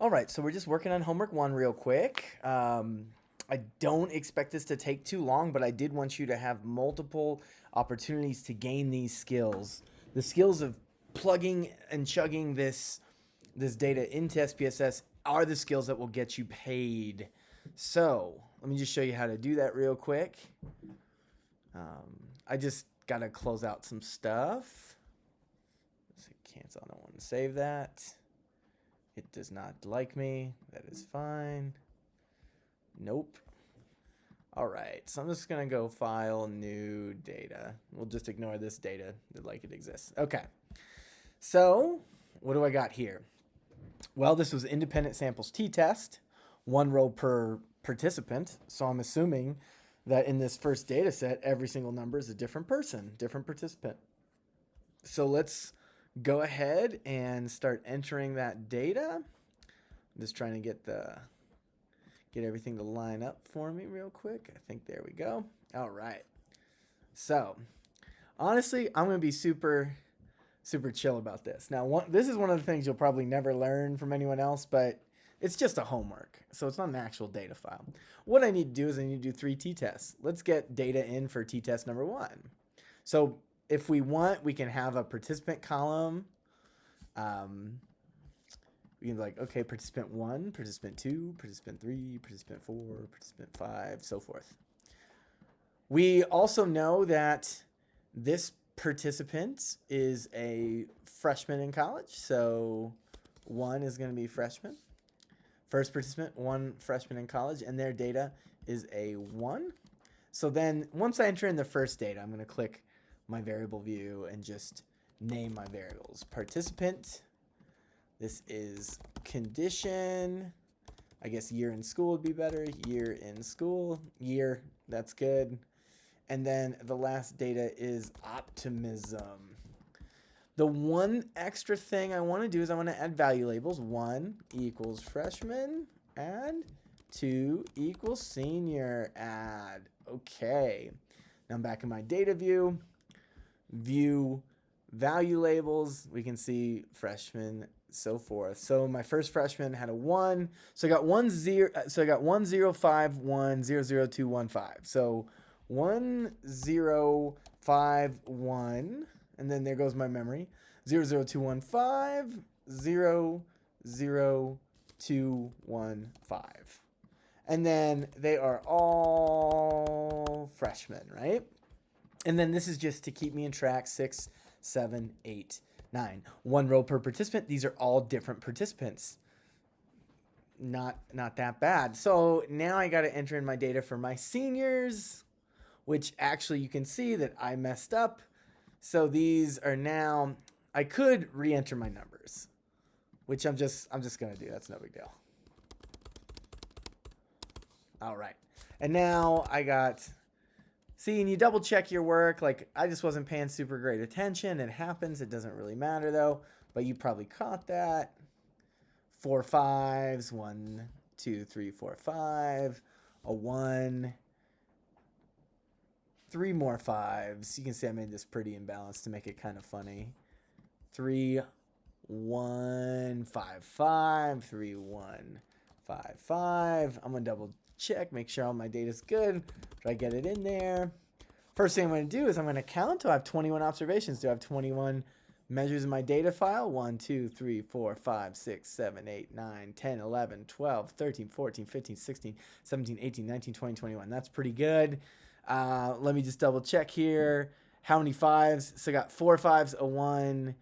All right, so we're just working on homework one real quick. I don't expect this to take too long, but I did want you to have multiple opportunities to gain these skills. The skills of plugging and chugging this data into SPSS are the skills that will get you paid. So let me just show you how to do that real quick. I just gotta close out some stuff. Let's cancel. I don't want to save that. It does not like me. That is fine. Nope. All right, so I'm just gonna go file new data. We'll just ignore this data like it exists. Okay, so what do I got here? Well, this was independent samples t-test, 1 row per participant. So I'm assuming that in this first data set, every single number is a different person, different participant. So let's go ahead and start entering that data. I'm just trying to get everything to line up for me real quick. I think there we go. All right. So honestly, I'm going to be super chill about this. Now, this is one of the things you'll probably never learn from anyone else, but it's just a homework. So it's not an actual data file. What I need to do is I need to do 3 t-tests. Let's get data in for t-test number 1. So if we want, we can have a participant column. We can be like, okay, participant 1, participant 2, participant 3, participant 4, participant 5, so forth. We also know that this participant is a freshman in college, so 1 is going to be freshman. First participant, 1 freshman in college, and their data is a 1. So then once I enter in the first data, I'm going to click my variable view and just name my variables. Participant, this is condition. I guess year in school would be better. Year in school, year, that's good. And then the last data is optimism. The one extra thing I want to do is I want to add value labels. 1 equals freshman, add. 2 equals senior, add. Okay. Now I'm back in my data view. View value labels. We can see freshman, so forth. So my first freshman had a 1. So I got 1 0. So I got 1 0 5 1 0 0 2 1 5. So 1 0 5 1, and then there goes my memory. 0 0 2 1 5 0 0 2 1 5. And then they are all freshmen, right? And then this is just to keep me in track. 6, 7, 8, 9. 1 row per participant. These are all different participants. Not that bad. So now I got to enter in my data for my seniors, which actually you can see that I messed up. So these are now, I could re-enter my numbers, which I'm just going to do. That's no big deal. All right. And now I got, see, and you double check your work. Like, I just wasn't paying super great attention. It happens. It doesn't really matter though, but you probably caught that. 4 5s, 1, 2, 3, 4, 5, a 1, 3 more 5s. You can see I made this pretty imbalanced to make it kind of funny. 3, 1, 5, 5, 3, 1, 5, 5. I'm going to double check, make sure all my data is good. Try to get it in there. First thing I'm going to do is I'm going to count. Do I have 21 observations? Do I have 21 measures in my data file? 1, 2, 3, 4, 5, 6, 7, 8, 9, 10, 11, 12, 13, 14, 15, 16, 17, 18, 19, 20, 21. That's pretty good. Let me just double check here. How many 5s? So I got 4 5s, a 1,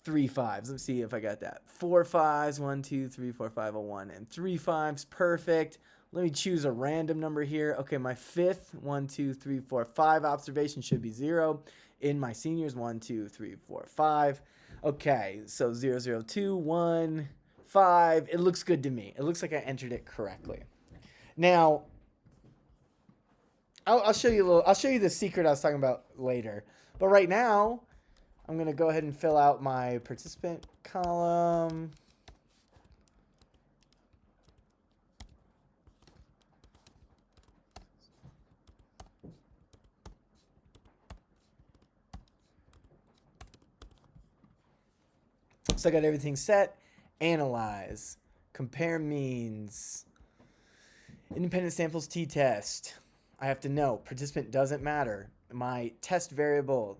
3 5s. Let's see if I got that. 4 5s, 1, 2, 3, 4, 5, a 1, and 3 5s. Perfect. Let me choose a random number here. Okay, my 5th, 1, 2, 3, 4, 5 observation should be 0. In my seniors, 1, 2, 3, 4, 5. Okay, so 0, 0, 2, 1, 5. It looks good to me. It looks like I entered it correctly. Now, I'll show you I'll show you the secret I was talking about later. But right now, I'm going to go ahead and fill out my participant column. So I got everything set. Analyze. Compare means. Independent samples t-test. I have to know. Participant doesn't matter. My test variable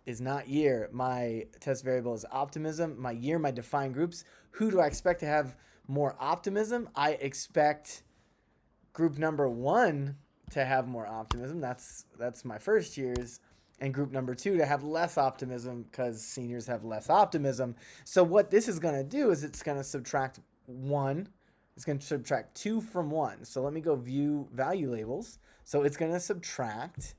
is not year. My test variable is optimism. My year, my defined groups. Who do I expect to have more optimism? I expect group number 1 to have more optimism. That's my first years. And group number 2 to have less optimism because seniors have less optimism. So what this is going to do is it's going to subtract 1. It's going to subtract 2 from 1. So let me go view value labels. So it's going to subtract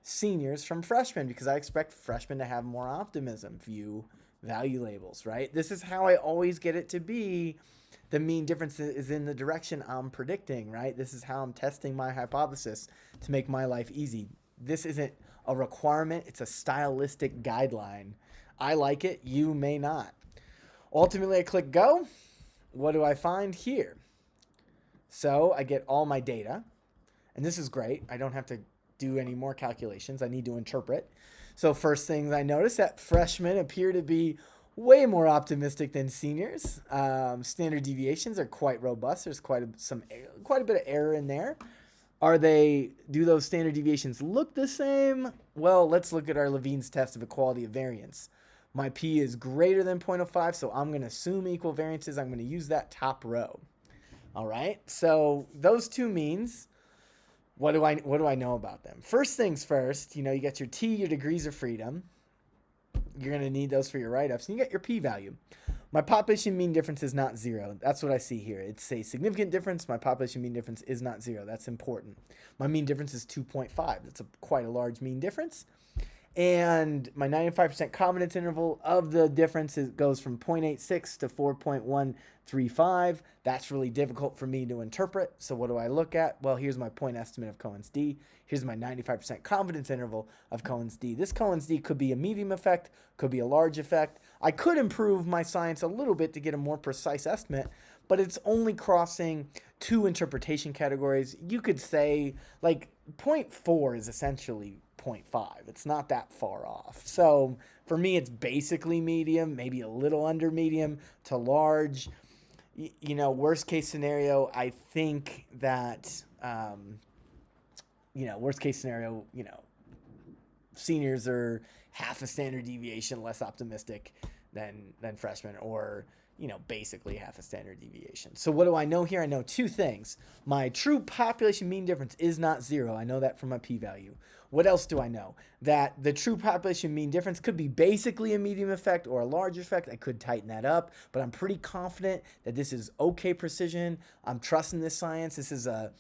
seniors from freshmen because I expect freshmen to have more optimism. View value labels, right? This is how I always get it to be. The mean difference is in the direction I'm predicting, right? This is how I'm testing my hypothesis to make my life easy. This isn't a requirement. It's a stylistic guideline. I like it. You may not. Ultimately, I click go. What do I find here? So I get all my data, and this is great. I don't have to do any more calculations. I need to interpret. So first things I notice that freshmen appear to be way more optimistic than seniors. Standard deviations are quite robust. There's quite a bit of error in there. Do those standard deviations look the same? Well, let's look at our Levene's test of equality of variance. My P is greater than 0.05, so I'm going to assume equal variances. I'm going to use that top row. All right, so those two means, what do I know about them? First things first, you got your T, your degrees of freedom. You're going to need those for your write-ups. And you get your P-value. My population mean difference is not 0. That's what I see here. It's a significant difference. My population mean difference is not 0. That's important. My mean difference is 2.5. That's quite a large mean difference. And my 95% confidence interval of the difference goes from 0.86 to 4.135. That's really difficult for me to interpret. So what do I look at? Well, here's my point estimate of Cohen's d. Here's my 95% confidence interval of Cohen's d. This Cohen's d could be a medium effect, could be a large effect. I could improve my science a little bit to get a more precise estimate, but it's only crossing 2 interpretation categories. You could say like 0.4 is essentially 0.5. It's not that far off. So for me, it's basically medium, maybe a little under medium to large. Worst case scenario, I think that, worst case scenario, seniors are half a standard deviation less optimistic than freshmen, or basically half a standard deviation. So what do I know here? I know 2 things. My true population mean difference is not 0. I know that from my p-value. What else do I know? That the true population mean difference could be basically a medium effect or a large effect. I could tighten that up, but I'm pretty confident that this is okay precision. I'm trusting this science. This is a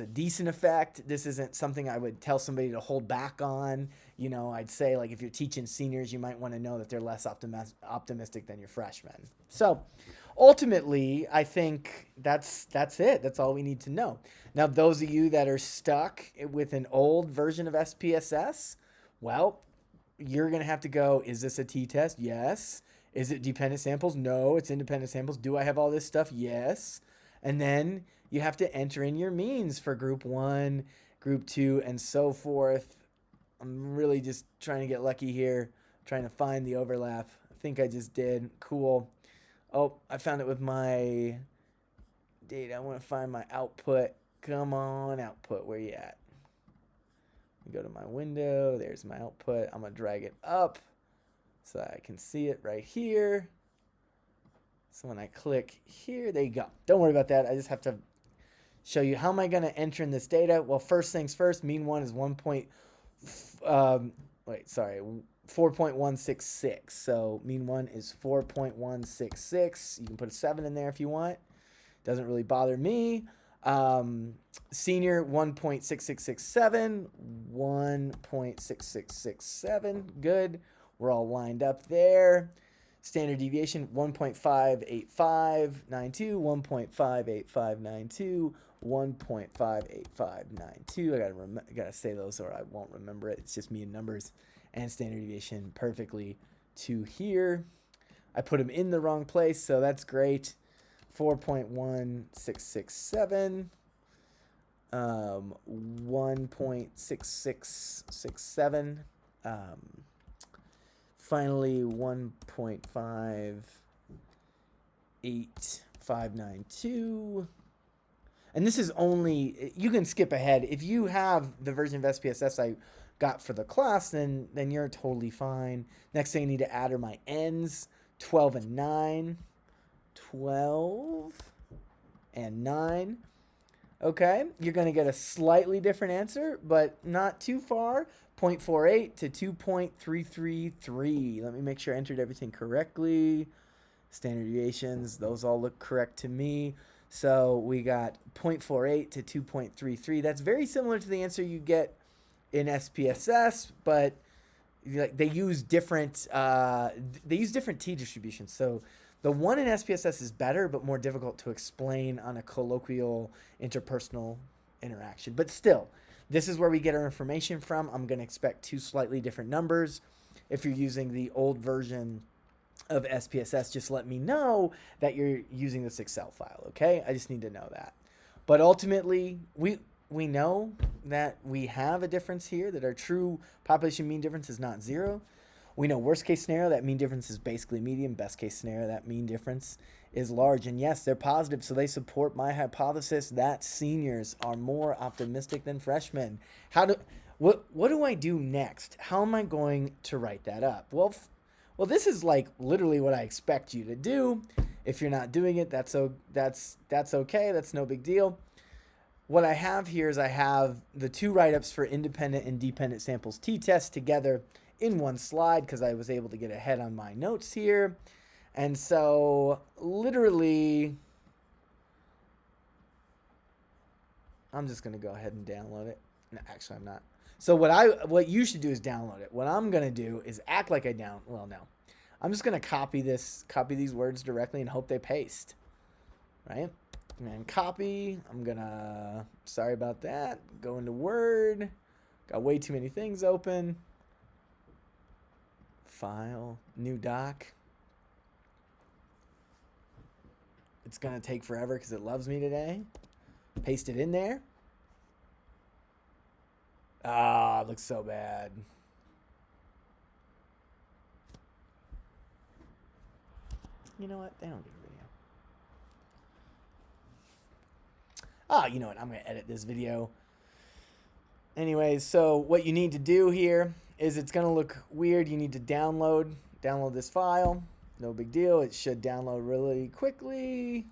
decent effect. This isn't something I would tell somebody to hold back on. I'd say, like, if you're teaching seniors, you might want to know that they're less optimistic than your freshmen. So ultimately, I think that's it. That's all we need to know. Now, those of you that are stuck with an old version of SPSS, well, you're going to have to go, is this a t-test? Yes. Is it dependent samples? No, it's independent samples. Do I have all this stuff? Yes. And then you have to enter in your means for group 1, group 2, and so forth. I'm really just trying to get lucky here, trying to find the overlap. I think I just did. Cool. Oh, I found it with my data. I want to find my output. Come on, output. Where you at? Go to my window. There's my output. I'm going to drag it up so I can see it right here. So when I click here, there you go. Don't worry about that. I just have to show you how am I going to enter in this data. Well, first things first, mean 1 is 4.166. So mean 1 is 4.166. You can put a 7 in there if you want. Doesn't really bother me. Senior 1.6667, 1.6667. Good. We're all lined up there. Standard deviation 1.58592, 1.58592, 1.58592. I gotta say those or I won't remember it. It's just me and numbers. And standard deviation perfectly to here. I put them in the wrong place, so that's great. 4.1667, 1.6667, finally 1.58592. 592. And this is only, you can skip ahead. If you have the version of SPSS I got for the class, then you're totally fine. Next thing I need to add are my ends, 12 and 9. 12 and 9. Okay, you're going to get a slightly different answer, but not too far. 0.48 to 2.333. Let me make sure I entered everything correctly. Standard deviations, those all look correct to me. So we got 0.48 to 2.33. That's very similar to the answer you get in SPSS, but they use different t distributions. So the one in SPSS is better, but more difficult to explain on a colloquial interpersonal interaction. But still, this is where we get our information from. I'm going to expect two slightly different numbers. If you're using the old version of SPSS, just let me know that you're using this Excel file, okay? I just need to know that. But ultimately, we know that we have a difference here, that our true population mean difference is not 0. We know worst case scenario, that mean difference is basically medium. Best case scenario, that mean difference is large. And yes, they're positive, so they support my hypothesis that seniors are more optimistic than freshmen. What do I do next? How am I going to write that up? Well, this is like literally what I expect you to do. If you're not doing it, that's okay. That's no big deal. What I have here is I have the two write-ups for independent and dependent samples t-test together in one slide because I was able to get ahead on my notes here. And so literally, I'm just going to go ahead and download it. No, actually, I'm not. So what you should do is download it. What I'm going to do is act like no. I'm just going to copy these words directly and hope they paste. Right? And then copy. I'm going to, sorry about that, go into Word. Got way too many things open. File, new doc. It's going to take forever because it loves me today. Paste it in there. Ah, it looks so bad. You know what? They don't get a video. Ah, you know what? I'm going to edit this video. Anyways, so what you need to do here is it's going to look weird. You need to download this file. No big deal. It should download really quickly.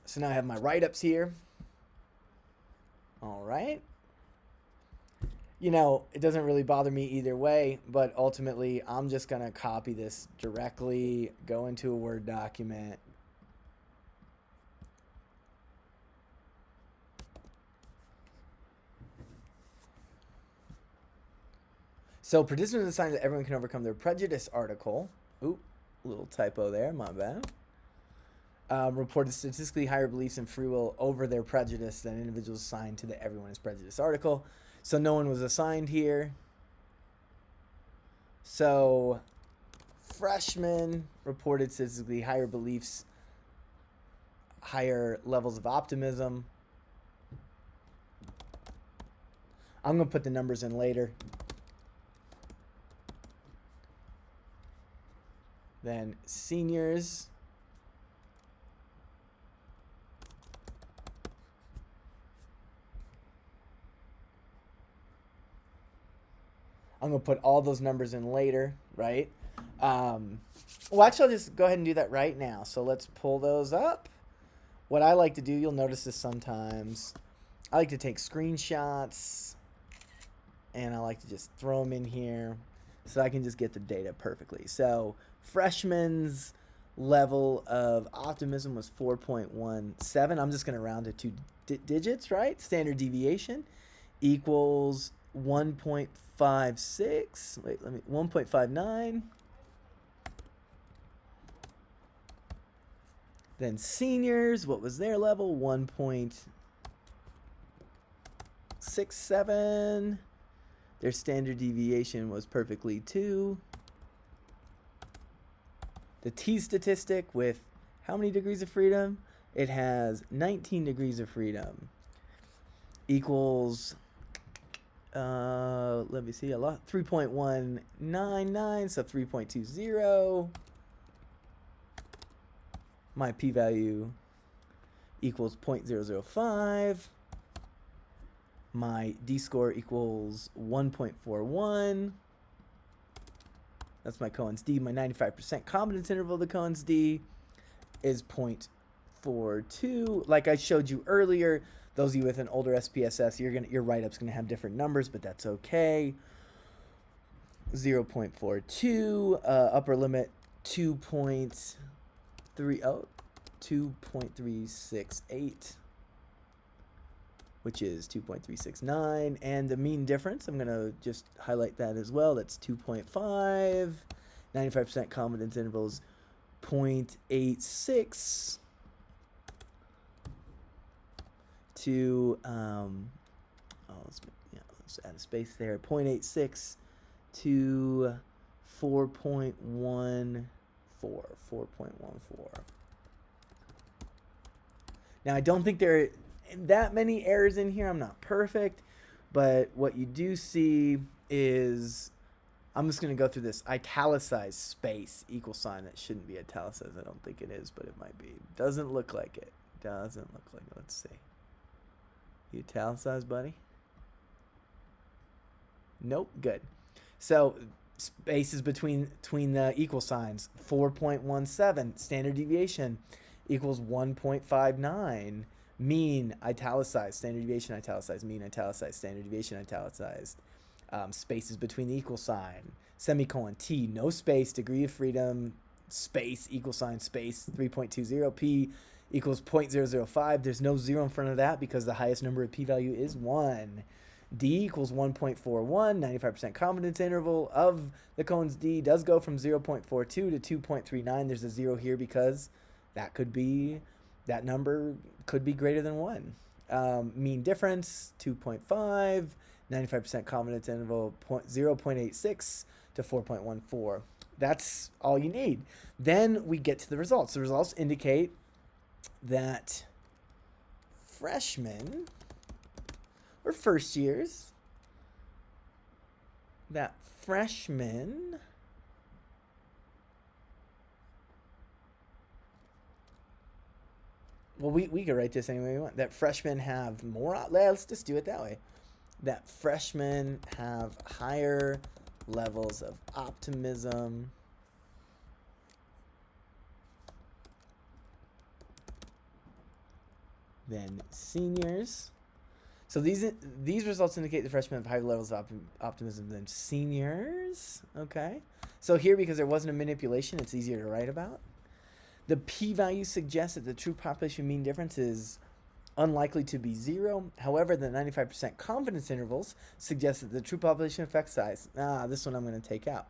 So now I have my write-ups here. All right. You know, it doesn't really bother me either way, but ultimately I'm just going to copy this directly, go into a Word document. So participants assigned that everyone can overcome their prejudice article. Oop, little typo there, my bad. Reported statistically higher beliefs in free will over their prejudice than individuals assigned to the everyone is prejudice article. So no one was assigned here. So freshmen reported statistically higher beliefs, higher levels of optimism. I'm going to put the numbers in later. Then seniors. I'm going to put all those numbers in later, right? Well, actually, I'll just go ahead and do that right now. So let's pull those up. What I like to do, you'll notice this sometimes, I like to take screenshots, and I like to just throw them in here so I can just get the data perfectly. So freshmen's level of optimism was 4.17. I'm just going to round to two digits, right? Standard deviation equals 1.56. Wait, 1.59. Then seniors, what was their level? 1.67. Their standard deviation was perfectly 2. The T statistic with how many degrees of freedom? It has 19 degrees of freedom. Equals Let me see. I lost 3.199, so 3.20. My p-value equals 0.005. My d-score equals 1.41. That's my Cohen's d. My 95% confidence interval of the Cohen's d is 0.42. Like I showed you earlier, those of you with an older SPSS, your write-up's gonna have different numbers, but that's okay. 0.42, upper limit 2.368, which is 2.369, and the mean difference, I'm gonna just highlight that as well. That's 2.5. 95% confidence intervals 0.86 to let's add a space there. 0.86 to 4.14. 4.14. Now I don't think there are that many errors in here. I'm not perfect, but what you do see is, I'm just going to go through this italicized space equal sign. That shouldn't be italicized. I don't think it is, but it might be. Doesn't look like it. Doesn't look like it. Let's see. You italicized, buddy? Nope. Good. So spaces between the equal signs. 4.17 standard deviation equals 1.59. Mean italicized, standard deviation italicized, mean italicized, standard deviation italicized. Spaces between the equal sign, semicolon, t, no space, degree of freedom, space, equal sign, space, 3.20, p equals 0.005. There's no 0 in front of that because the highest number of p-value is 1. D equals 1.41, 95% confidence interval of the Cohen's d does go from 0.42 to 2.39. There's a 0 here because that number could be greater than 1. Mean difference, 2.5. 95% confidence interval 0.86 to 4.14. That's all you need. Then we get to the results. The results indicate that freshmen or first years, well, we could write this any way we want. That freshmen have more, let's just do it that way. That freshmen have higher levels of optimism than seniors. So these results indicate the freshmen have higher levels of optimism than seniors. Okay. So here, because there wasn't a manipulation, it's easier to write about. The p-value suggests that the true population mean difference is unlikely to be 0. However, the 95% confidence intervals suggest that the true population effect size, this one I'm going to take out.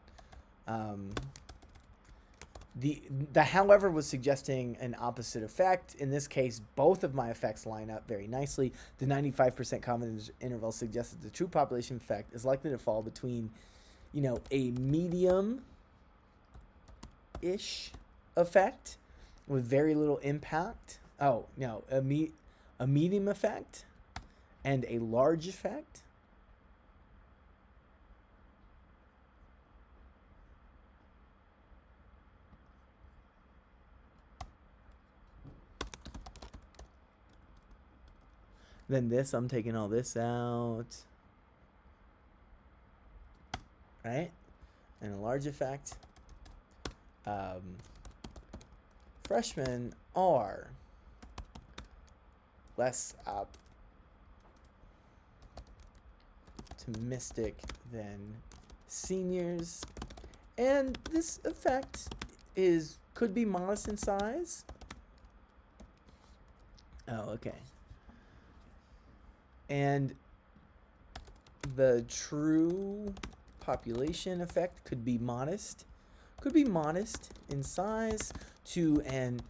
The however was suggesting an opposite effect. In this case, both of my effects line up very nicely. The 95% confidence interval suggests that the true population effect is likely to fall between, a medium-ish effect with very little impact. Oh, no, a medium effect and a large effect. Then this, I'm taking all this out. Right? And a large effect. Freshmen are less optimistic than seniors, and this effect could be modest in size. Oh, okay. And the true population effect could be modest in size to an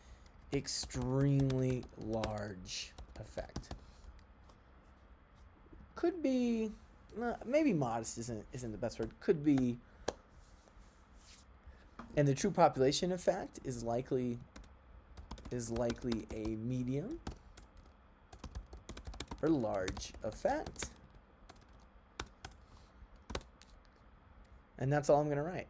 extremely large effect. Could be, maybe modest isn't the best word. Could be, and the true population effect is likely a medium or large effect. And that's all I'm going to write.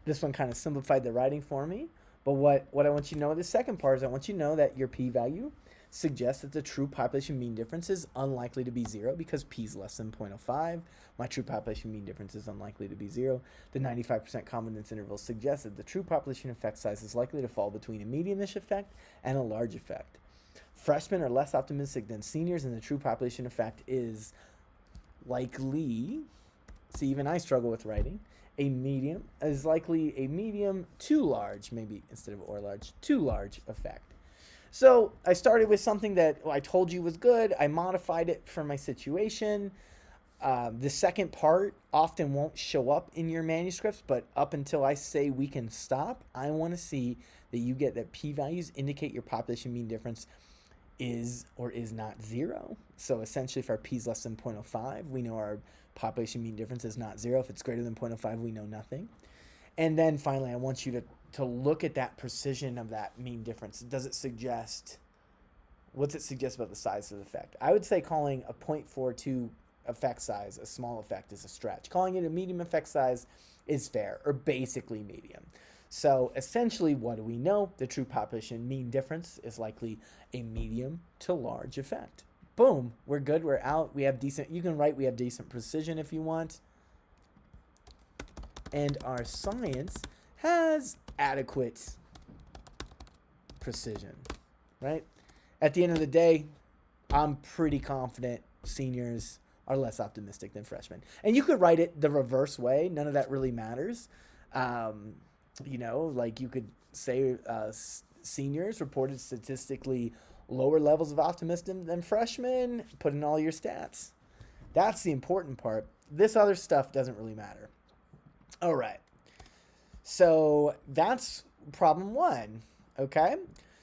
This one kind of simplified the writing for me. But what I want you to know with the second part is I want you to know that your p-value suggests that the true population mean difference is unlikely to be 0 because p is less than 0.05. My true population mean difference is unlikely to be 0. The 95% confidence interval suggests that the true population effect size is likely to fall between a medium-ish effect and a large effect. Freshmen are less optimistic than seniors, and the true population effect is likely, see, even I struggle with writing, likely a medium to large, maybe instead of or large, to large effect. So I started with something that I told you was good. I modified it for my situation. The second part often won't show up in your manuscripts, but up until I say we can stop, I want to see that you get that p-values indicate your population mean difference is or is not 0. So essentially, if our p is less than 0.05, we know our population mean difference is not 0. If it's greater than 0.05, we know nothing. And then finally, I want you to look at that precision of that mean difference. Does it suggest, what's it suggest about the size of the effect? I would say calling a 0.42 effect size a small effect is a stretch. Calling it a medium effect size is fair, or basically medium. So essentially, what do we know? The true population mean difference is likely a medium to large effect. Boom, we're good, we're out. We have decent, you can write we have decent precision if you want. And our science has adequate precision, right? At the end of the day, I'm pretty confident seniors are less optimistic than freshmen. And you could write it the reverse way. None of that really matters. You know, like you could say seniors reported statistically lower levels of optimism than freshmen. Put in all your stats. That's the important part. This other stuff doesn't really matter. All right. So that's problem 1. Okay.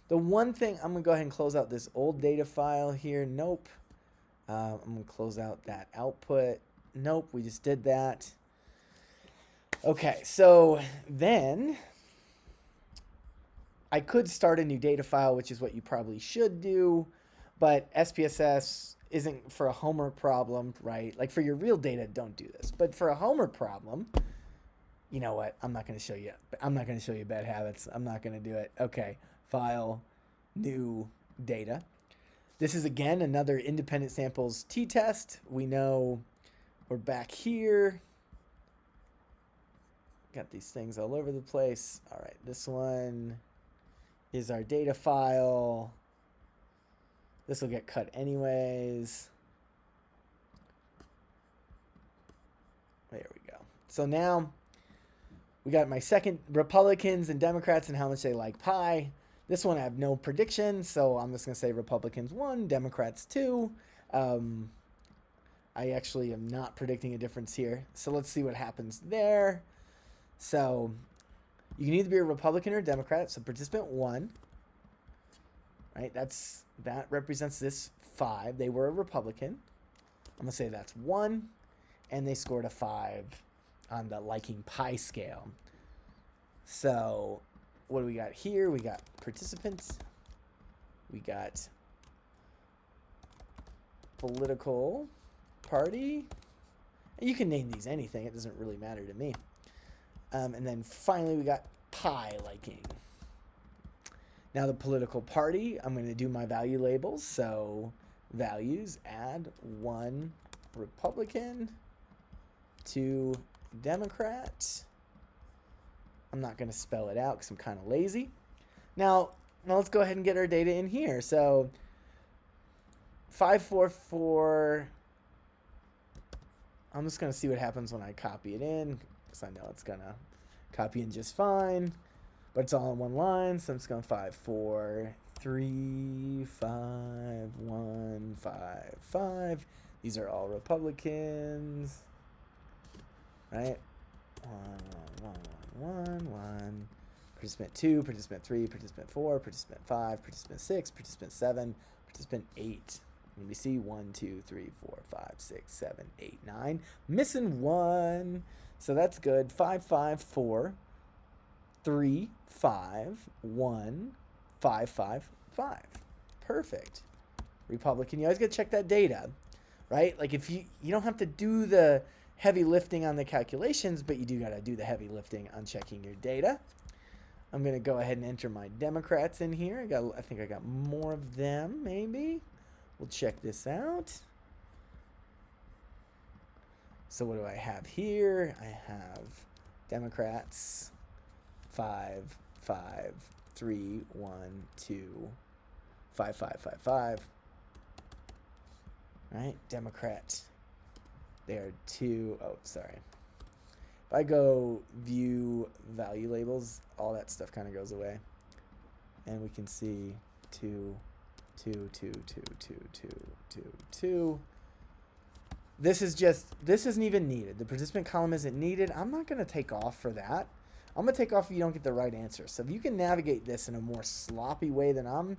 The one thing, I'm going to go ahead and close out this old data file here. Nope. I'm going to close out that output. Nope, we just did that. Okay, so then I could start a new data file, which is what you probably should do, but SPSS isn't for a homework problem, right? Like for your real data, don't do this. But for a homework problem, you know what? I'm not going to show you. I'm not going to show you bad habits. I'm not going to do it. Okay, file, new data. This is, again, another independent samples t-test. We know we're back here. Got these things all over the place. All right, this one is our data file. This will get cut anyways. There we go. So now we got my second Republicans and Democrats and how much they like pie. This one I have no prediction, so I'm just going to say Republicans 1, Democrats 2. I actually am not predicting a difference here. So let's see what happens there. So you can either be a Republican or a Democrat. So participant 1, right? That represents this 5. They were a Republican. I'm going to say that's 1. And they scored a 5 on the liking pie scale. So what do we got here? We got participants. We got political party. And you can name these anything. It doesn't really matter to me. And then finally, we got pie liking. Now the political party, I'm going to do my value labels. So values, add 1 Republican, 2 Democrat. I'm not going to spell it out because I'm kind of lazy. Now let's go ahead and get our data in here. So 544. I'm just going to see what happens when I copy it in because I know it's going to copy in just fine. But it's all in one line. So I'm just going 5, 4, 3, 5, 1, 5, 5. These are all Republicans. Right? 1. Participant 2, participant 3, participant 4, participant 5, participant 6, participant 7, participant 8. Let me see. 1, 2, 3, 4, 5, 6, 7, 8, 9. Missing 1. So that's good. 5, 5, 4, 3, 5, 1, 5, 5, 5. Perfect. Republican. You always got to check that data, right? Like if you don't have to do the heavy lifting on the calculations, but you do got to do the heavy lifting on checking your data. I'm going to go ahead and enter my Democrats in here. I think I got more of them, maybe. We'll check this out. So what do I have here? I have Democrats 5, 5, 3, 1, 2, 5, 5, 5, 5. Right? Democrat. They are 2. Oh, sorry. If I go view value labels, all that stuff kind of goes away. And we can see 2, 2, 2, 2, 2, 2, 2, 2. This isn't even needed. The participant column isn't needed. I'm not going to take off for that. I'm going to take off if you don't get the right answer. So if you can navigate this in a more sloppy way than I'm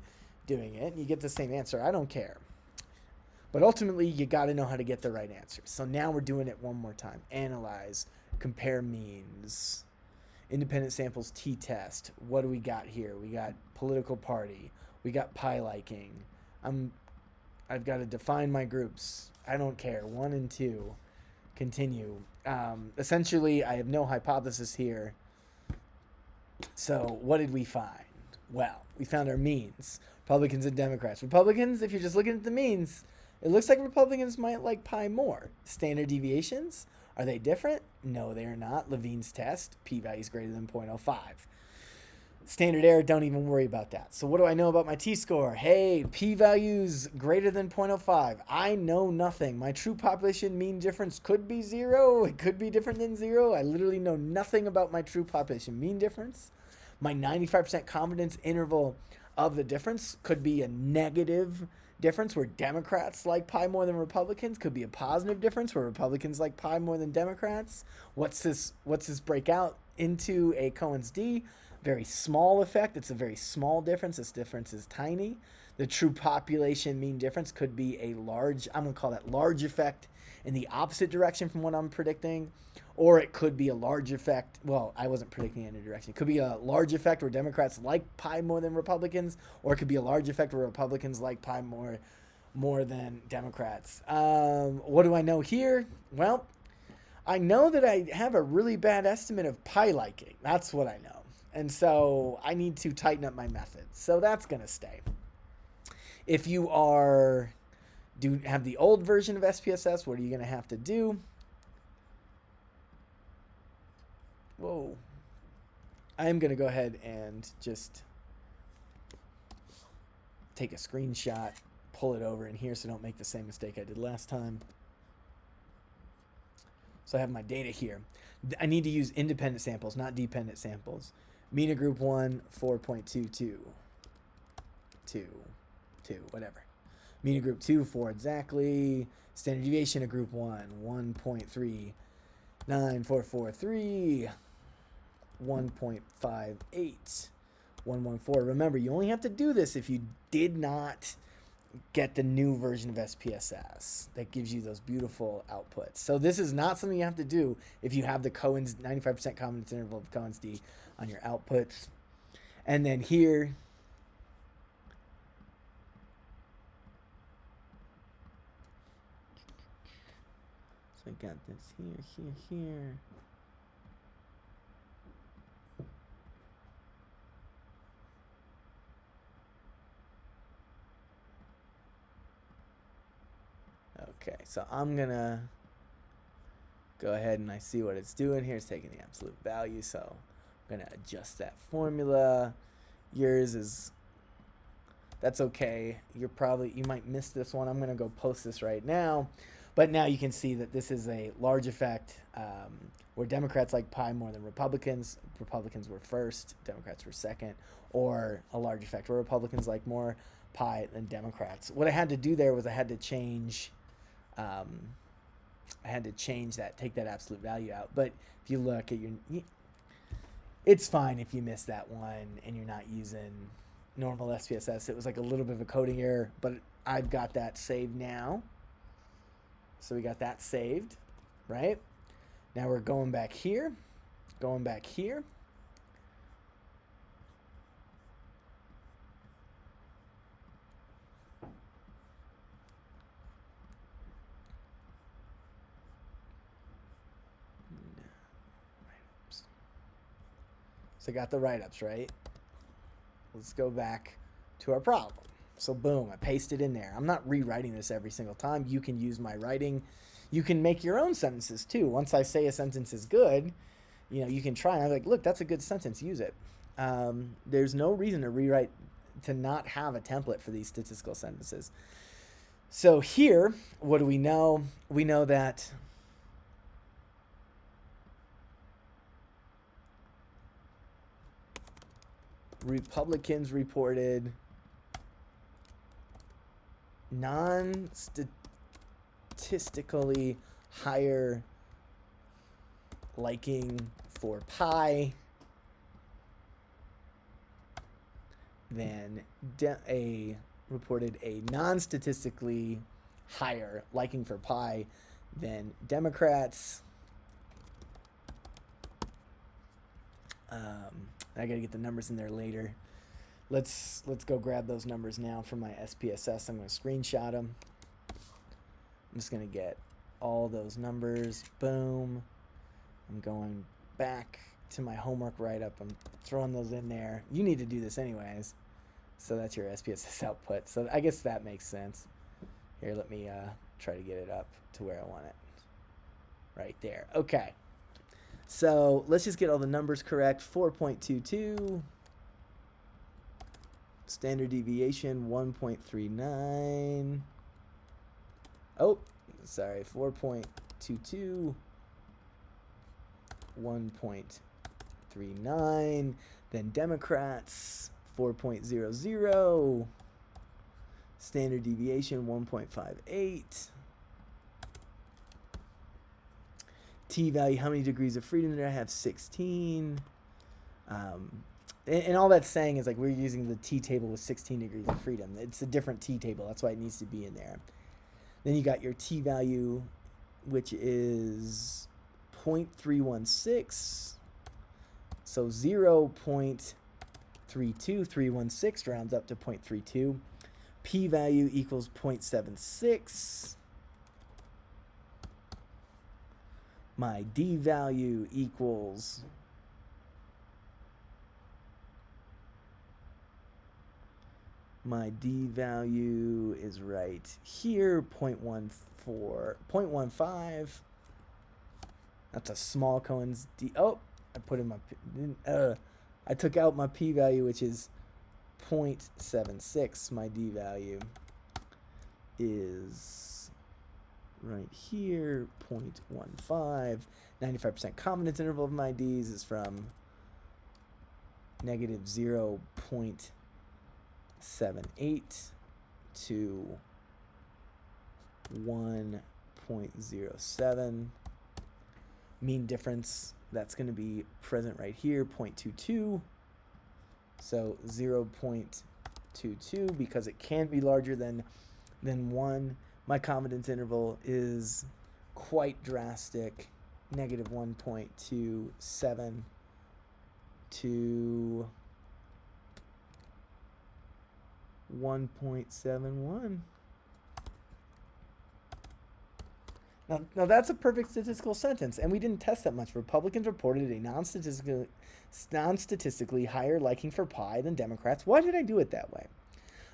doing it, and you get the same answer, I don't care. But ultimately, you got to know how to get the right answer. So now we're doing it one more time. Analyze, compare means, independent samples t-test. What do we got here? We got political party. We got pie liking. I've got to define my groups. I don't care. 1 and 2. Continue. Essentially, I have no hypothesis here. So what did we find? Well, we found our means. Republicans and Democrats. Republicans, if you're just looking at the means, it looks like Republicans might like pie more. Standard deviations, are they different? No, they are not. Levine's test, p-value is greater than 0.05. Standard error, don't even worry about that. So what do I know about my t-score? Hey, p-values greater than 0.05. I know nothing. My true population mean difference could be 0. It could be different than 0. I literally know nothing about my true population mean difference. My 95% confidence interval of the difference could be a negative difference where Democrats like pie more than Republicans. Could be a positive difference where Republicans like pie more than Democrats. What's this break out into a Cohen's d? Very small effect. It's a very small difference. This difference is tiny. The true population mean difference could be a large, I'm going to call that large effect in the opposite direction from what I'm predicting. Or it could be a large effect. Well, I wasn't predicting any direction. It could be a large effect where Democrats like pie more than Republicans, or it could be a large effect where Republicans like pie more than Democrats. What do I know here? Well, I know that I have a really bad estimate of pie liking. That's what I know. And so I need to tighten up my method. So that's going to stay. If you have the old version of SPSS, what are you going to have to do? Whoa. I'm going to go ahead and just take a screenshot, pull it over in here so I don't make the same mistake I did last time. So I have my data here. I need to use independent samples, not dependent samples. Mean of group 1, 4.22. 2, whatever. Mean of group 2, 4 exactly. Standard deviation of group 1, 1.3. 9443. 1.58. 114. Remember, you only have to do this if you did not get the new version of SPSS that gives you those beautiful outputs. So this is not something you have to do if you have the Cohen's 95% confidence interval of Cohen's d on your outputs. And then here, so I got this here. Okay, so I'm gonna go ahead and I see what it's doing here. It's taking the absolute value, so I'm gonna adjust that formula. Yours is, that's okay. You might miss this one. I'm gonna go post this right now, but now you can see that this is a large effect where Democrats like pie more than Republicans. Republicans were first, Democrats were second, or a large effect where Republicans like more pie than Democrats. What I had to do there was I had to change that, take that absolute value out. But if you look at it's fine if you miss that one and you're not using normal SPSS. It was like a little bit of a coding error, but I've got that saved now. So we got that saved, right? Now we're going back here. So I got the write-ups, right? Let's go back to our problem. So boom, I paste it in there. I'm not rewriting this every single time. You can use my writing. You can make your own sentences too. Once I say a sentence is good, you can try. I'm like, look, that's a good sentence. Use it. There's no reason to rewrite, to not have a template for these statistical sentences. So here, what do we know? We know that Republicans reported non-statistically higher liking for pie than reported a non-statistically higher liking for pie than Democrats. I got to get the numbers in there later. Let's go grab those numbers now from my SPSS. I'm going to screenshot them. I'm just going to get all those numbers. Boom. I'm going back to my homework write-up. I'm throwing those in there. You need to do this anyways. So that's your SPSS output. So I guess that makes sense. Here, let me try to get it up to where I want it. Right there. Okay. So let's just get all the numbers correct. 4.22. Standard deviation 1.39. Oh, sorry. 4.22. 1.39. Then Democrats 4.00. Standard deviation 1.58. T-value, how many degrees of freedom did I have? 16. And all that's saying is like we're using the T-table with 16 degrees of freedom. It's a different T-table. That's why it needs to be in there. Then you got your T-value, which is 0.316. So 0.32316 rounds up to 0.32. P-value equals 0.76. My D value equals is right here, 0.15. That's a small Cohen's D. Oh, I put in my, I took out my P value, which is 0.76. My D value is right here, 0.15. 95% confidence interval of my D's is from negative 0.78 to 1.07. Mean difference, that's going to be present right here, 0.22. So 0.22, because it can be larger than 1. My confidence interval is quite drastic, negative 1.27 to 1.71. Now that's a perfect statistical sentence, and we didn't test that much. Republicans reported a non-statistically higher liking for pie than Democrats. Why did I do it that way?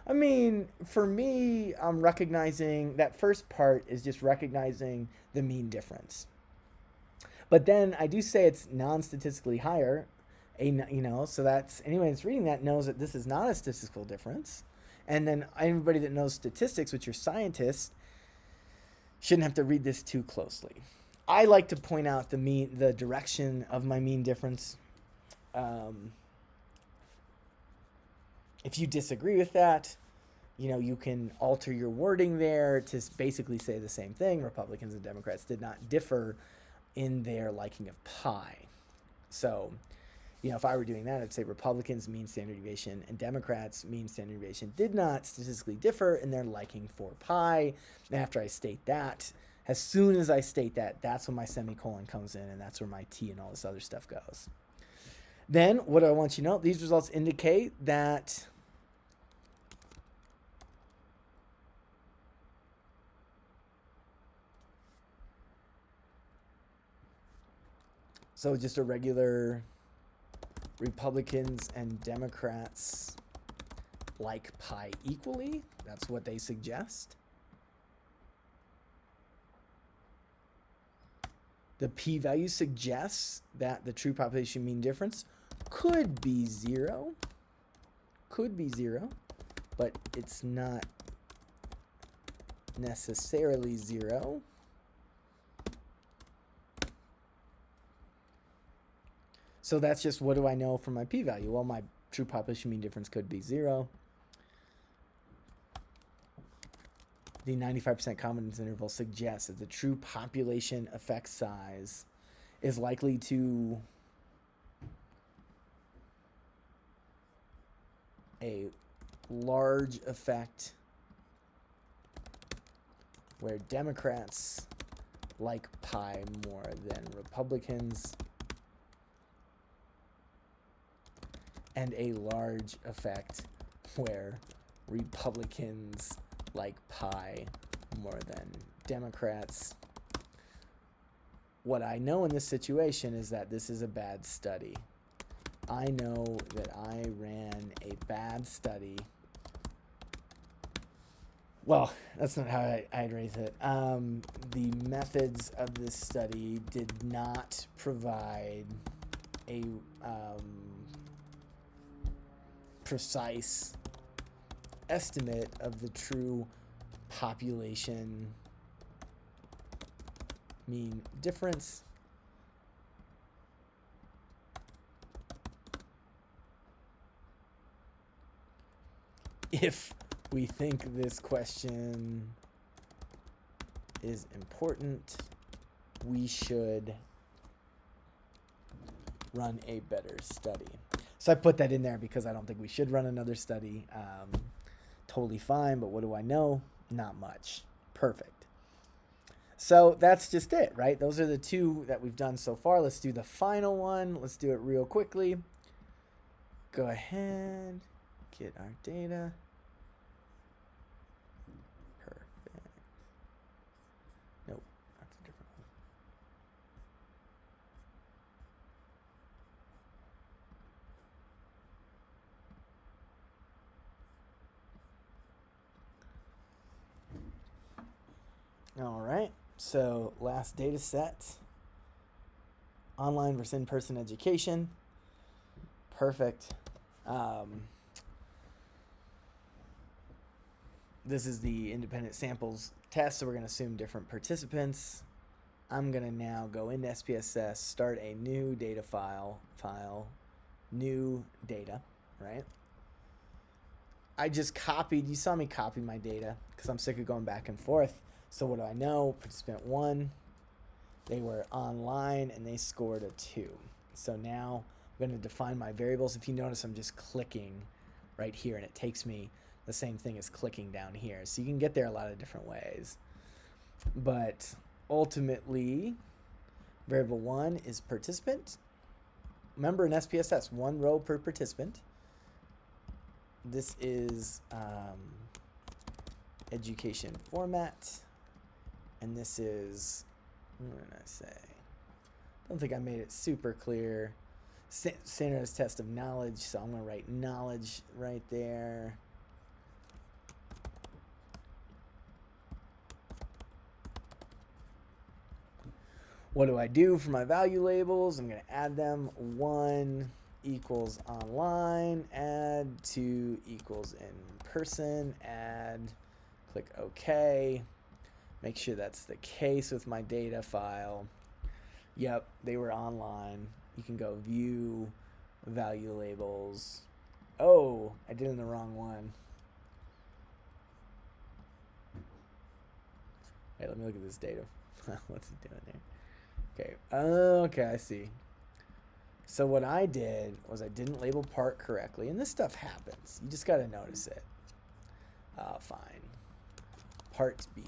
I mean, for me, I'm recognizing that first part is just recognizing the mean difference. But then I do say it's non-statistically higher, so that's anyone that's reading that knows that this is not a statistical difference. And then anybody that knows statistics, which are scientists, shouldn't have to read this too closely. I like to point out the direction of my mean difference. If you disagree with that, you can alter your wording there to basically say the same thing. Republicans and Democrats did not differ in their liking of pie. So, if I were doing that, I'd say Republicans' mean standard deviation and Democrats' mean standard deviation did not statistically differ in their liking for pie. And after I state that, as soon as I state that, that's when my semicolon comes in, and that's where my T and all this other stuff goes. Then, what I want you to know, these results indicate that so just a regular Republicans and Democrats like pi equally. That's what they suggest. The p-value suggests that the true population mean difference could be 0. Could be 0, but it's not necessarily 0. So that's just, what do I know from my p-value? Well, my true population mean difference could be 0. The 95% confidence interval suggests that the true population effect size is likely to a large effect where Democrats like pi more than Republicans, and a large effect where Republicans like pi more than Democrats. What I know in this situation is that this is a bad study. I know that I ran a bad study. Well, that's not how I'd raise it. The methods of this study did not provide a precise estimate of the true population mean difference. If we think this question is important, we should run a better study. So I put that in there because I don't think we should run another study. Totally fine, but what do I know? Not much. Perfect. So that's just it, right? Those are the two that we've done so far. Let's do the final one. Let's do it real quickly. Go ahead, get our data. Perfect. Nope, that's a different one. All right, so last data set. Online versus in-person education. Perfect. This is the independent samples test, so we're going to assume different participants. I'm going to now go into SPSS, start a new data file, new data, right? I just copied, you saw me copy my data because I'm sick of going back and forth. So what do I know? Participant 1, they were online and they scored a 2. So now I'm going to define my variables. If you notice, I'm just clicking right here and it takes me the same thing as clicking down here. So you can get there a lot of different ways. But ultimately, variable 1 is participant. Remember in SPSS, 1 row per participant. This is education format. And this is, what did I say? I don't think I made it super clear. Standardized test of knowledge, so I'm going to write knowledge right there. What do I do for my value labels? I'm going to add them. 1 equals online, add 2 equals in person, add, click OK. Make sure that's the case with my data file. Yep, they were online. You can go view value labels. Oh, I did it in the wrong one. Hey, let me look at this data. What's it doing there? Okay. Okay, I see. So what I did was I didn't label part correctly, and this stuff happens. You just got to notice it. Fine. Part B.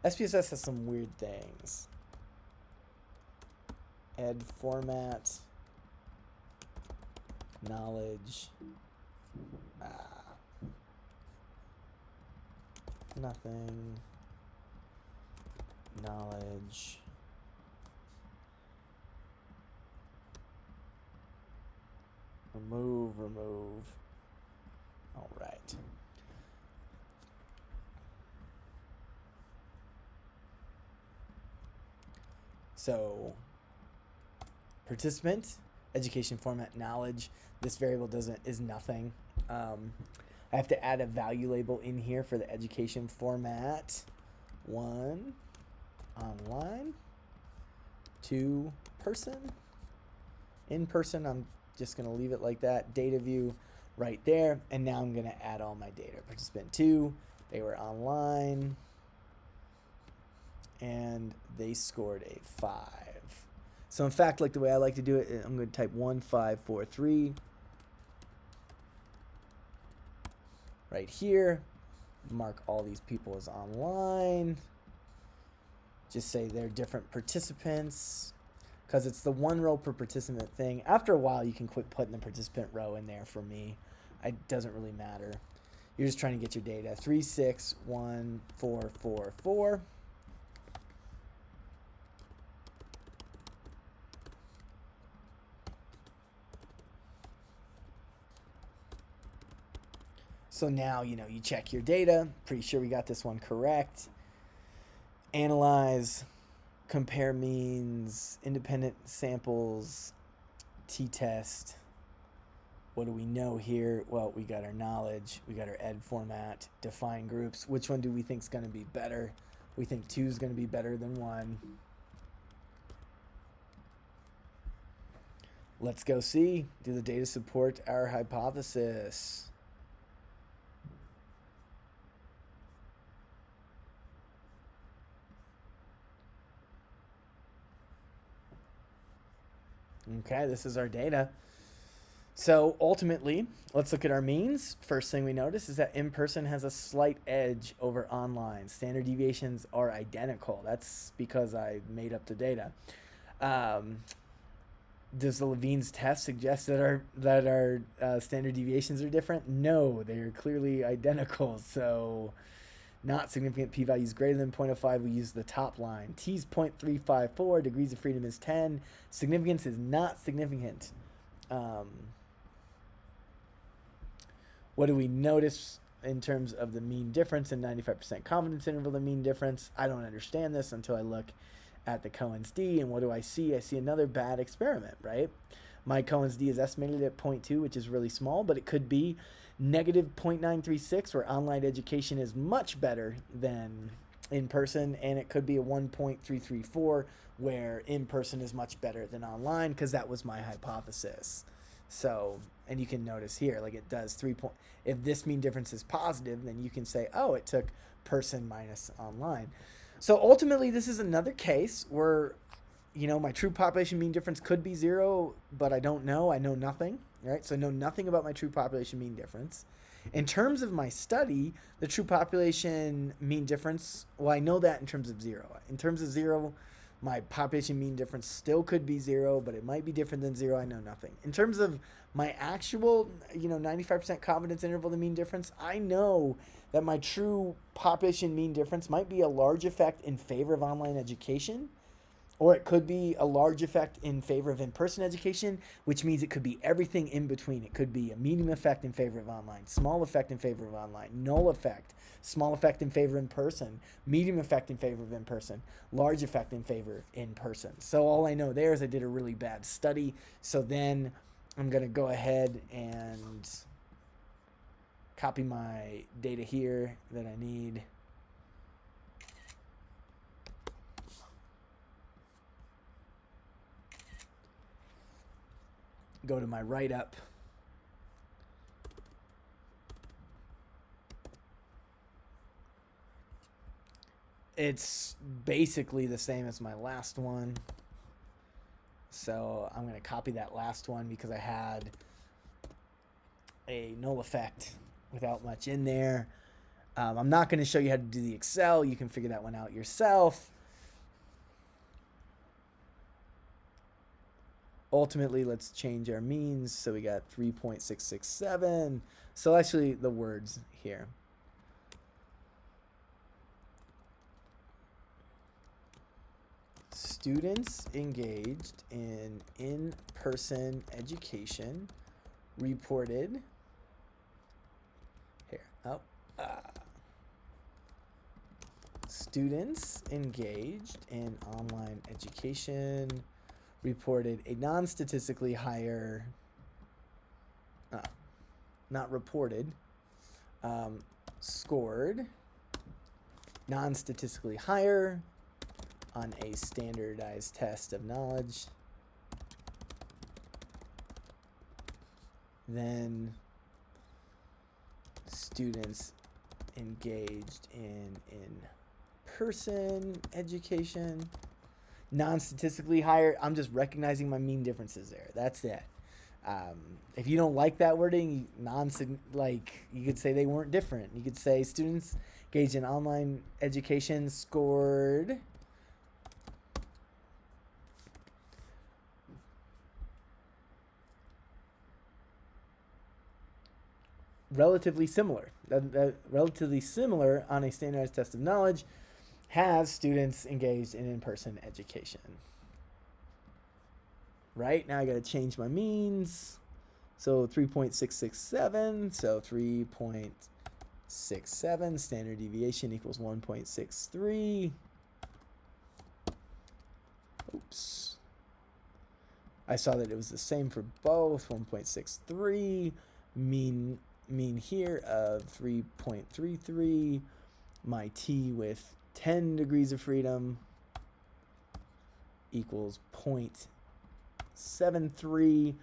SPSS has some weird things. Ed format, knowledge, nothing, knowledge, Remove. All right. So participant, education format, knowledge. This variable is nothing. I have to add a value label in here for the education format. 1, online. 2, person. In person, I'm just going to leave it like that. Data view right there. And now I'm going to add all my data. Participant 2, they were online. And they scored a 5. So in fact, like the way I like to do it, I'm going to type 1543 right here. Mark all these people as online. Just say they're different participants because it's the 1 row per participant thing. After a while, you can quit putting the participant row in there for me. It doesn't really matter. You're just trying to get your data. 3, 6, 1, 4, 4, 4. So now, you check your data. Pretty sure we got this one correct. Analyze, compare means, independent samples, t-test. What do we know here? Well, we got our knowledge. We got our ed format, define groups. Which one do we think is going to be better? We think 2 is going to be better than 1. Let's go see. Do the data support our hypothesis? Okay, this is our data. So ultimately, let's look at our means. First thing we notice is that in-person has a slight edge over online. Standard deviations are identical. That's because I made up the data. Does the Levine's test suggest that our standard deviations are different? No, they are clearly identical. So not significant. P-values greater than 0.05. We use the top line. T's 0.354. Degrees of freedom is 10. Significance is not significant. What do we notice in terms of the mean difference and 95% confidence interval, the mean difference? I don't understand this until I look at the Cohen's d. And what do I see? I see another bad experiment, right? My Cohen's d is estimated at 0.2, which is really small, but it could be negative 0.936, where online education is much better than in person, and it could be a 1.334, where in person is much better than online, because that was my hypothesis. So, and you can notice here, like it does 3 point. If this mean difference is positive, then you can say, oh, it took person minus online. So ultimately, this is another case where, my true population mean difference could be 0, but I don't know. I know nothing, right? So I know nothing about my true population mean difference. In terms of my study, the true population mean difference, well, I know that in terms of 0. In terms of 0, my population mean difference still could be 0, but it might be different than 0. I know nothing. In terms of my actual, 95% confidence interval, the mean difference, I know that my true population mean difference might be a large effect in favor of online education, or it could be a large effect in favor of in-person education, which means it could be everything in between. It could be a medium effect in favor of online, small effect in favor of online, null effect, small effect in favor of in-person, medium effect in favor of in-person, large effect in favor of in-person. So all I know there is I did a really bad study. So then I'm going to go ahead and copy my data here that I need. Go to my write-up. It's basically the same as my last one. So I'm going to copy that last one because I had a null effect without much in there. I'm not going to show you how to do the Excel. You can figure that one out yourself. Ultimately, let's change our means. So we got 3.667. So actually the words here. Students engaged in in-person education reported here. Oh, students engaged in online education reported a non-statistically higher, not reported, scored non-statistically higher on a standardized test of knowledge than students engaged in in-person education. Non-statistically higher, I'm just recognizing my mean differences there. That's it. If you don't like that wording, you could say they weren't different. You could say students engaged in online education scored relatively similar. Relatively similar on a standardized test of knowledge has students engaged in in-person education. Right, now I got to change my means. So 3.667, so 3.67 standard deviation equals 1.63. Oops. I saw that it was the same for both, 1.63. Mean here of 3.33. My t with 10 degrees of freedom equals 0.73.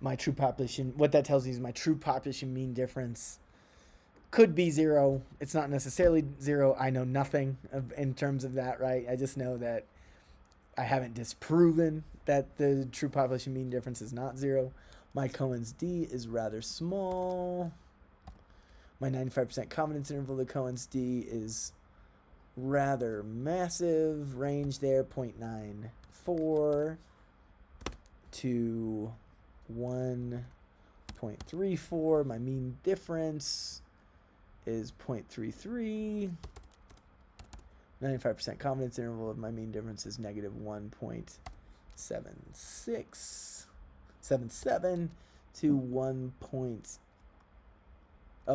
My true population, what that tells me is my true population mean difference could be 0. It's not necessarily 0. I know nothing in terms of that, right? I just know that I haven't disproven that the true population mean difference is not 0. My Cohen's d is rather small. My 95% confidence interval of Cohen's d is rather massive. Range there, 0.94 to 1.34. My mean difference is 0.33. 95% confidence interval of my mean difference is negative 1.77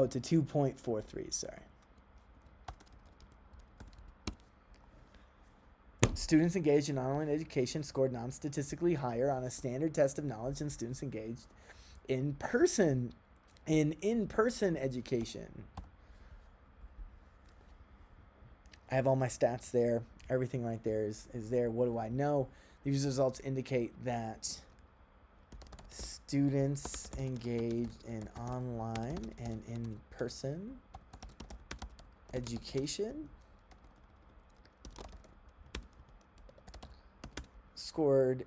to 2.43, sorry. Students engaged in online education scored non-statistically higher on a standard test of knowledge than students engaged in in-person education. I have all my stats there. Everything right there is there. What do I know? These results indicate that students engaged in online and in-person education scored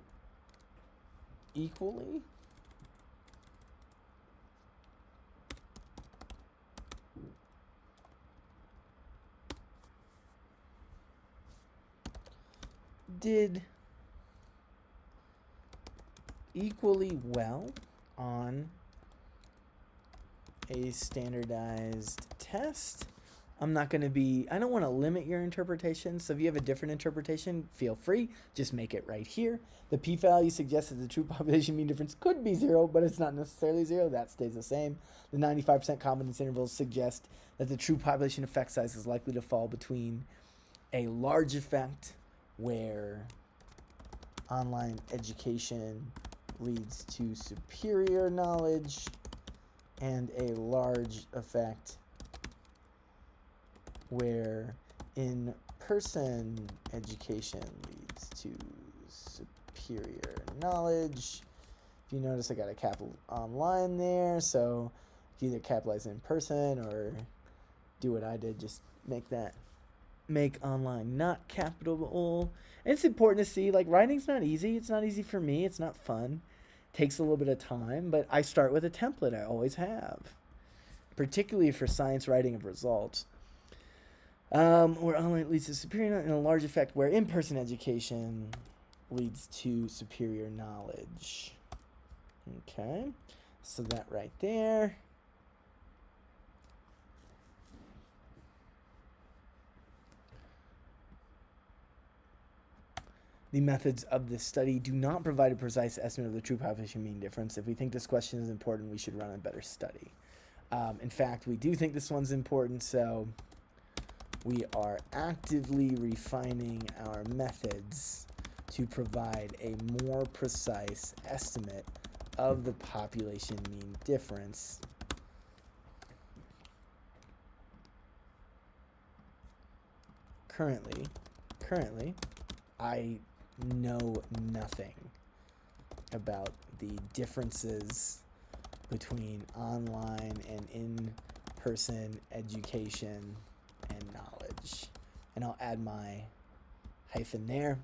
equally did equally well on a standardized test. I don't want to limit your interpretation, so if you have a different interpretation, feel free, just make it right here. The p-value suggests that the true population mean difference could be 0, but it's not necessarily 0. That stays the same. The 95% confidence intervals suggest that the true population effect size is likely to fall between a large effect where online education leads to superior knowledge and a large effect where in-person education leads to superior knowledge. If you notice, I got a capital online there, so you either capitalize in person or do what I did, just make online not capital. And it's important to see, like, writing's not easy. It's not easy for me. It's not fun. It takes a little bit of time, but I start with a template. I always have, particularly for science writing of results. Where online leads to superior and a large effect where in-person education leads to superior knowledge. Okay, so that right there. The methods of this study do not provide a precise estimate of the true population mean difference. If we think this question is important, we should run a better study. In fact, we do think this one's important, so we are actively refining our methods to provide a more precise estimate of the population mean difference. Currently, I know nothing about the differences between online and in-person education and knowledge. And I'll add my hyphen there.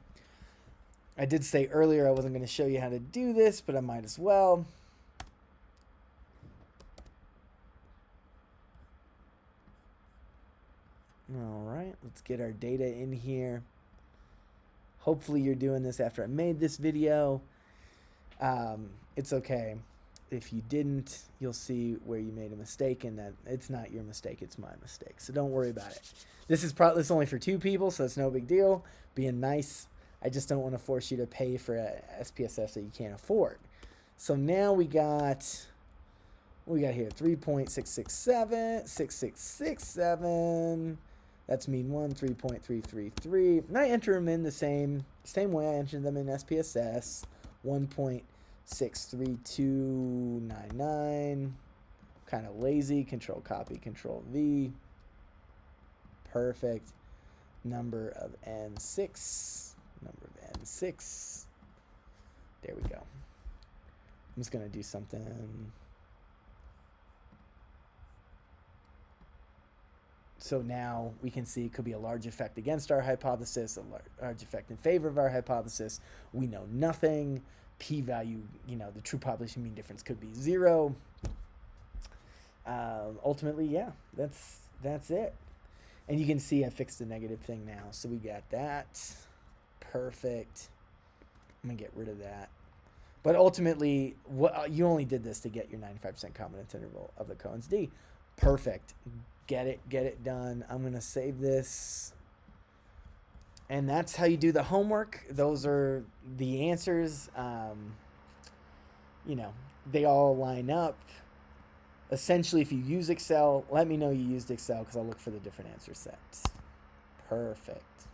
I did say earlier I wasn't going to show you how to do this, but I might as well. All right, let's get our data in here. Hopefully you're doing this after I made this video. It's okay. If you didn't, you'll see where you made a mistake, and that it's not your mistake, it's my mistake. So don't worry about it. This is only for 2 people, so it's no big deal. Being nice. I just don't want to force you to pay for a SPSS that you can't afford. So now we got here 3.667, 6667. That's mean 1, 3.333. And I enter them in the same way I entered them in SPSS. 1.63299. Kind of lazy. Control copy, Control V. Perfect. Number of N6. There we go. I'm just going to do something. So now we can see it could be a large effect against our hypothesis, a large effect in favor of our hypothesis. We know nothing. P-value, the true population mean difference could be 0. Ultimately, yeah, that's it. And you can see I fixed the negative thing now. So we got that. Perfect. I'm going to get rid of that. But ultimately, you only did this to get your 95% confidence interval of the Cohen's d. Perfect. Get it done. I'm going to save this. And that's how you do the homework. Those are the answers. They all line up. Essentially, if you use Excel, let me know you used Excel because I'll look for the different answer sets. Perfect.